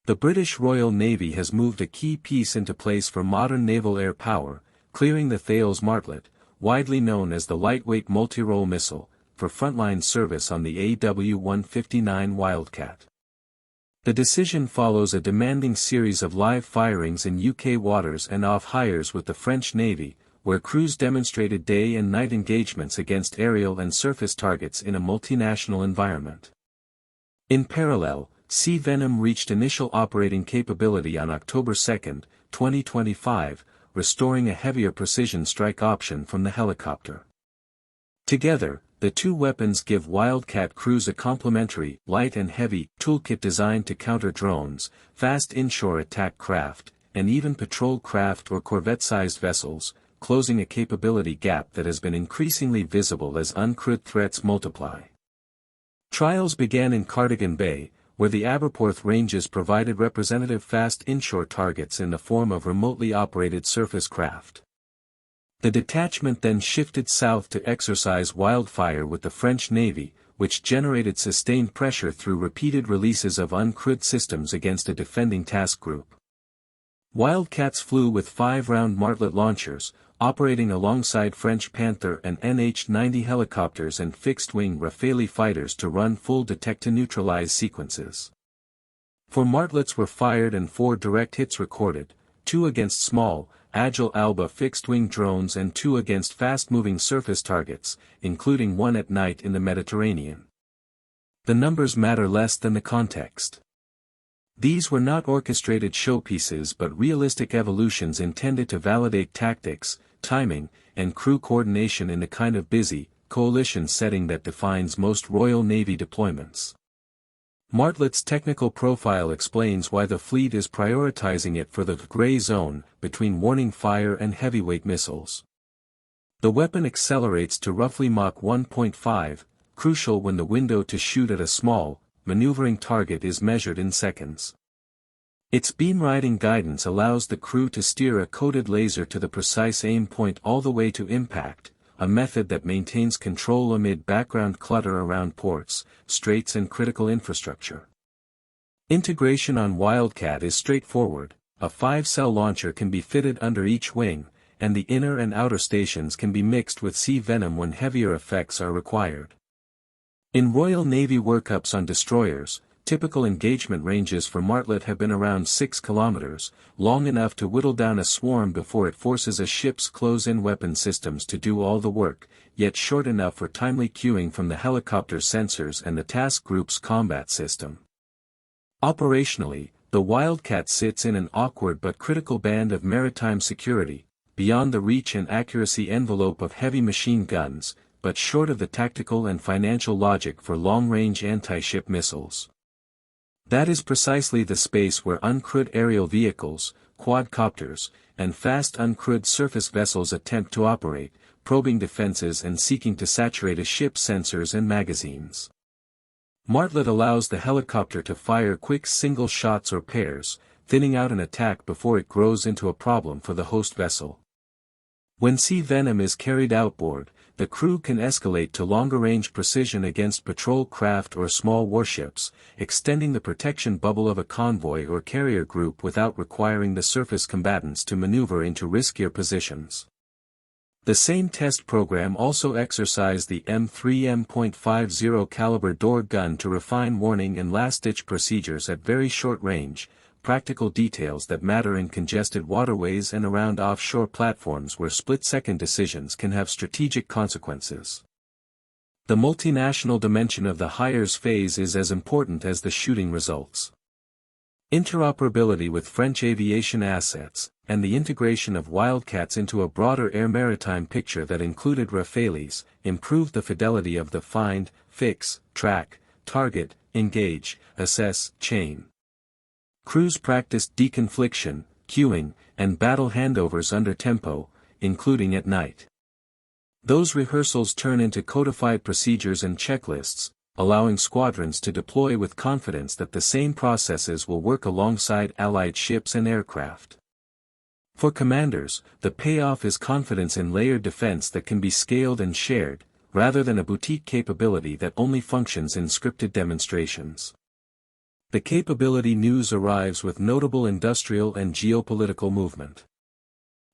The British Royal Navy has moved a key piece into place for modern naval air power, clearing the Thales Martlet, widely known as the lightweight multirole missile, for frontline service on the AW159 Wildcat. The decision follows a demanding series of live firings in UK waters and off Hyères with the French Navy, where crews demonstrated day and night engagements against aerial and surface targets in a multinational environment. In parallel, Sea Venom reached initial operating capability on October 2, 2025, restoring a heavier precision strike option from the helicopter. Together, the two weapons give Wildcat crews a complementary, light and heavy, toolkit designed to counter drones, fast inshore attack craft, and even patrol craft or corvette-sized vessels, closing a capability gap that has been increasingly visible as uncrewed threats multiply. Trials began in Cardigan Bay, where the Aberporth ranges provided representative fast inshore targets in the form of remotely operated surface craft. The detachment then shifted south to Exercise Wildfire with the French Navy, which generated sustained pressure through repeated releases of uncrewed systems against a defending task group. Wildcats flew with 5-round Martlet launchers, operating alongside French Panther and NH-90 helicopters and fixed-wing Rafale fighters to run full detect-to-neutralize sequences. 4 Martlets were fired and 4 direct hits recorded, 2 against small, agile Alba fixed-wing drones and 2 against fast-moving surface targets, including 1 at night in the Mediterranean. The numbers matter less than the context. These were not orchestrated showpieces but realistic evolutions intended to validate tactics, timing, and crew coordination in the kind of busy, coalition setting that defines most Royal Navy deployments. Martlet's technical profile explains why the fleet is prioritizing it for the gray zone between warning fire and heavyweight missiles. The weapon accelerates to roughly Mach 1.5, crucial when the window to shoot at a small, maneuvering target is measured in seconds. Its beam riding guidance allows the crew to steer a coded laser to the precise aim point all the way to impact, a method that maintains control amid background clutter around ports, straits and critical infrastructure. Integration on Wildcat is straightforward. A 5-cell launcher can be fitted under each wing, and the inner and outer stations can be mixed with Sea Venom when heavier effects are required. In Royal Navy workups on destroyers, typical engagement ranges for Martlet have been around 6 kilometers, long enough to whittle down a swarm before it forces a ship's close-in weapon systems to do all the work, yet short enough for timely cueing from the helicopter sensors and the task group's combat system. Operationally, the Wildcat sits in an awkward but critical band of maritime security, beyond the reach and accuracy envelope of heavy machine guns, but short of the tactical and financial logic for long-range anti-ship missiles. That is precisely the space where uncrewed aerial vehicles, quadcopters, and fast uncrewed surface vessels attempt to operate, probing defenses and seeking to saturate a ship's sensors and magazines. Martlet allows the helicopter to fire quick single shots or pairs, thinning out an attack before it grows into a problem for the host vessel. When Sea Venom is carried outboard, the crew can escalate to longer-range precision against patrol craft or small warships, extending the protection bubble of a convoy or carrier group without requiring the surface combatants to maneuver into riskier positions. The same test program also exercised the M3M.50 caliber door gun to refine warning and last-ditch procedures at very short range, practical details that matter in congested waterways and around offshore platforms where split-second decisions can have strategic consequences. The multinational dimension of the Hyères phase is as important as the shooting results. Interoperability with French aviation assets, and the integration of Wildcats into a broader air maritime picture that included Rafales, improved the fidelity of the find, fix, track, target, engage, assess chain. Crews practiced deconfliction, cueing, and battle handovers under tempo, including at night. Those rehearsals turn into codified procedures and checklists, allowing squadrons to deploy with confidence that the same processes will work alongside allied ships and aircraft. For commanders, the payoff is confidence in layered defense that can be scaled and shared, rather than a boutique capability that only functions in scripted demonstrations. The capability news arrives with notable industrial and geopolitical movement.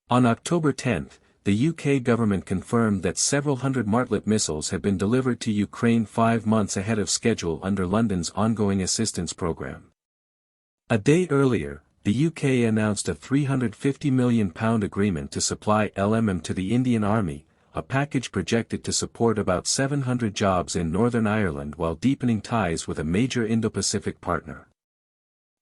On October 10, the UK government confirmed that several hundred Martlet missiles had been delivered to Ukraine 5 months ahead of schedule under London's ongoing assistance programme. A day earlier, the UK announced a £350 million agreement to supply LMM to the Indian Army, a package projected to support about 700 jobs in Northern Ireland while deepening ties with a major Indo-Pacific partner.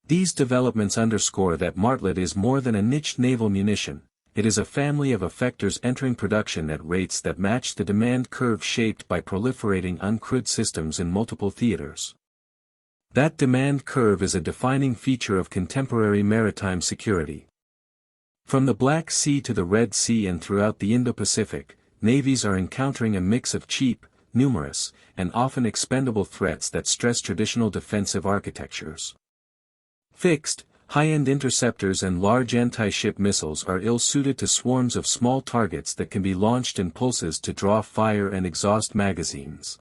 These developments underscore that Martlet is more than a niche naval munition. It is a family of effectors entering production at rates that match the demand curve shaped by proliferating uncrewed systems in multiple theaters. That demand curve is a defining feature of contemporary maritime security. From the Black Sea to the Red Sea and throughout the Indo-Pacific, navies are encountering a mix of cheap, numerous, and often expendable threats that stress traditional defensive architectures. Fixed, high-end interceptors and large anti-ship missiles are ill-suited to swarms of small targets that can be launched in pulses to draw fire and exhaust magazines.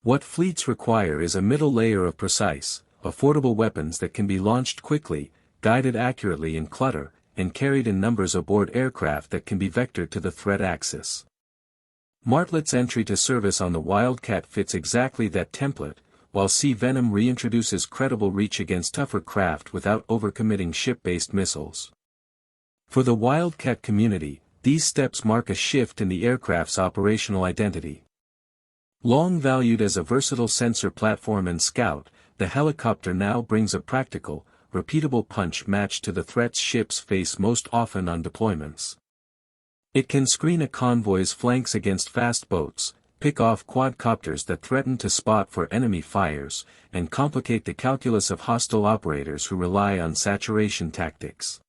What fleets require is a middle layer of precise, affordable weapons that can be launched quickly, guided accurately in clutter, and carried in numbers aboard aircraft that can be vectored to the threat axis. Martlet's entry to service on the Wildcat fits exactly that template, while Sea Venom reintroduces credible reach against tougher craft without overcommitting ship-based missiles. For the Wildcat community, these steps mark a shift in the aircraft's operational identity. Long valued as a versatile sensor platform and scout, the helicopter now brings a practical, repeatable punch matched to the threats ships face most often on deployments. It can screen a convoy's flanks against fast boats, pick off quadcopters that threaten to spot for enemy fires, and complicate the calculus of hostile operators who rely on saturation tactics.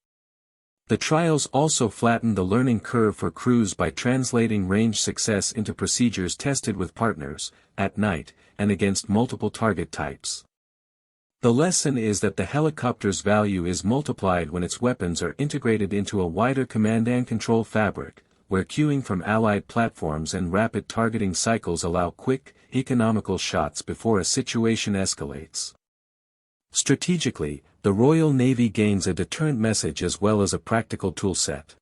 The trials also flatten the learning curve for crews by translating range success into procedures tested with partners, at night, and against multiple target types. The lesson is that the helicopter's value is multiplied when its weapons are integrated into a wider command and control fabric, where queuing from allied platforms and rapid targeting cycles allow quick, economical shots before a situation escalates. Strategically, the Royal Navy gains a deterrent message as well as a practical toolset.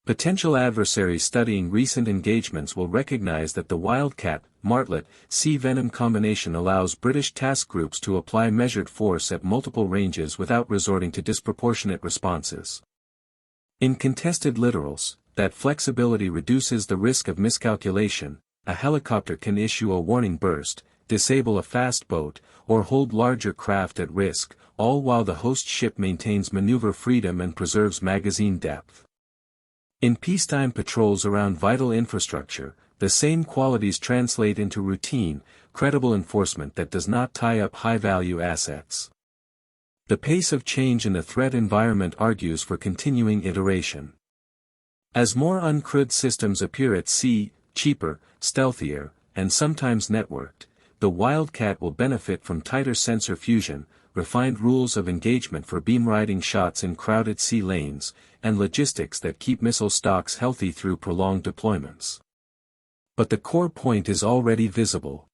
Potential adversaries studying recent engagements will recognize that the Wildcat, Martlet, Sea Venom combination allows British task groups to apply measured force at multiple ranges without resorting to disproportionate responses. In contested littorals, that flexibility reduces the risk of miscalculation. A helicopter can issue a warning burst, disable a fast boat, or hold larger craft at risk, all while the host ship maintains maneuver freedom and preserves magazine depth. In peacetime patrols around vital infrastructure, the same qualities translate into routine, credible enforcement that does not tie up high-value assets. The pace of change in the threat environment argues for continuing iteration. As more uncrewed systems appear at sea, cheaper, stealthier, and sometimes networked, the Wildcat will benefit from tighter sensor fusion, refined rules of engagement for beam-riding shots in crowded sea lanes, and logistics that keep missile stocks healthy through prolonged deployments. But the core point is already visible.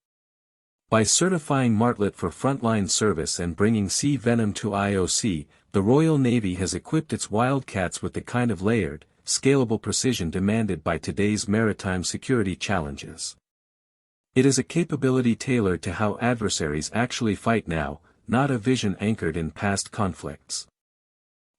By certifying Martlet for frontline service and bringing Sea Venom to IOC, the Royal Navy has equipped its Wildcats with the kind of layered, scalable precision demanded by today's maritime security challenges. It is a capability tailored to how adversaries actually fight now, not a vision anchored in past conflicts.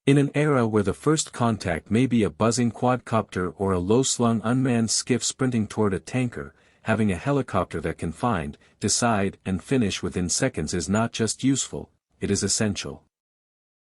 In an era where the first contact may be a buzzing quadcopter or a low-slung unmanned skiff sprinting toward a tanker, having a helicopter that can find, decide, and finish within seconds is not just useful, it is essential.